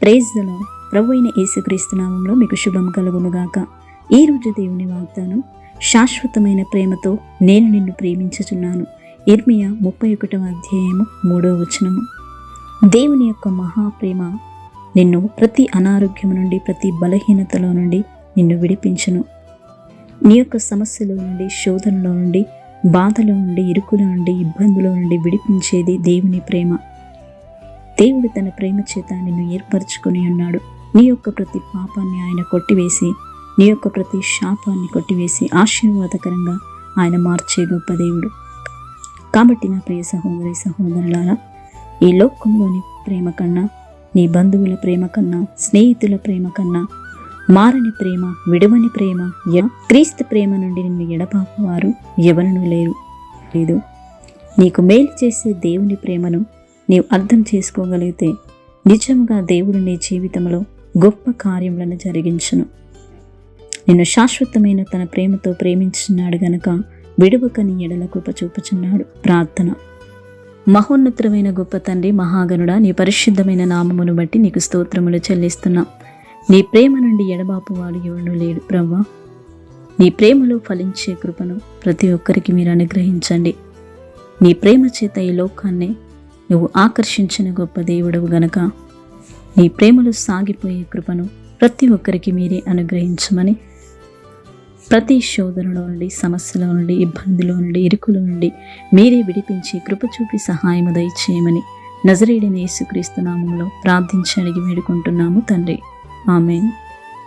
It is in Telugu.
Praise the lord. ప్రభు అయిన యేసుక్రీస్తు నామములో మీకు శుభం కలుగునుగాక. ఈ రోజు దేవుని వాగ్దానం, శాశ్వతమైన ప్రేమతో నేను నిన్ను ప్రేమించుచున్నాను. ఇర్మియా 31వ అధ్యాయము 3వ వచనము. దేవుని యొక్క మహాప్రేమ నిన్ను ప్రతి అనారోగ్యం నుండి, ప్రతి బలహీనతలో నుండి నిన్ను విడిపించును. నీ యొక్క సమస్యలో నుండి, శోధనలో నుండి, బాధలో నుండి, ఇరుకుల నుండి, ఇబ్బందుల నుండి విడిపించేది దేవుని ప్రేమ. దేవుడు తన ప్రేమ చేత నిన్ను ఏర్పరచుకొని ఉన్నాడు. నీ యొక్క ప్రతి పాపాన్ని ఆయన కొట్టివేసి, నీ యొక్క ప్రతి శాపాన్ని కొట్టివేసి ఆశీర్వాదకరంగా ఆయన మార్చే గొప్ప దేవుడు. కాబట్టి నా ప్రియ సహోదరి సహోదరులారా, ఈ లోకంలోని ప్రేమ కన్నా, నీ బంధువుల ప్రేమ కన్నా, స్నేహితుల ప్రేమ కన్నా మారని ప్రేమ, విడవని ప్రేమ, క్రీస్తు ప్రేమ నుండి నిన్ను ఎడబాపువారు ఎవరునూ లేదు. నీకు మేలు చేసే దేవుని ప్రేమను నీవు అర్థం చేసుకోగలిగితే నిజంగా దేవుడు నీ జీవితంలో గొప్ప కార్యములను జరిగించును. నిన్ను శాశ్వతమైన తన ప్రేమతో ప్రేమించున్నాడు గనక విడువక నీ ఎడల కృప చూపుచున్నాడు. ప్రార్థన. మహోన్నతమైన గొప్ప తండ్రి, మహాగణుడా, నీ పరిశుద్ధమైన నామమును బట్టి నీకు స్తోత్రములు చెల్లిస్తున్నాం. నీ ప్రేమ నుండి ఎడబాపు వాడు ఎవడు లేడు ప్రభువా. నీ ప్రేమలో ఫలించే కృపను ప్రతి ఒక్కరికి మీరు అనుగ్రహించండి. నీ ప్రేమ చేత ఈ లోకాన్ని నువ్వు ఆకర్షించిన గొప్ప దేవుడవు గనక నీ ప్రేమలో సాగిపోయే కృపను ప్రతి ఒక్కరికి మీరే అనుగ్రహించమని, ప్రతి శోధనలో నుండి, సమస్యలో నుండి, ఇబ్బందిలో నుండి, ఇరుకుల నుండి మీరే విడిపించి కృప చూపి సహాయము దయచేయమని నజరేయుడైన యేసుక్రీస్తు నామములో ప్రార్థించి అడిగి వేడుకుంటున్నాము తండ్రి. ఆమేన్.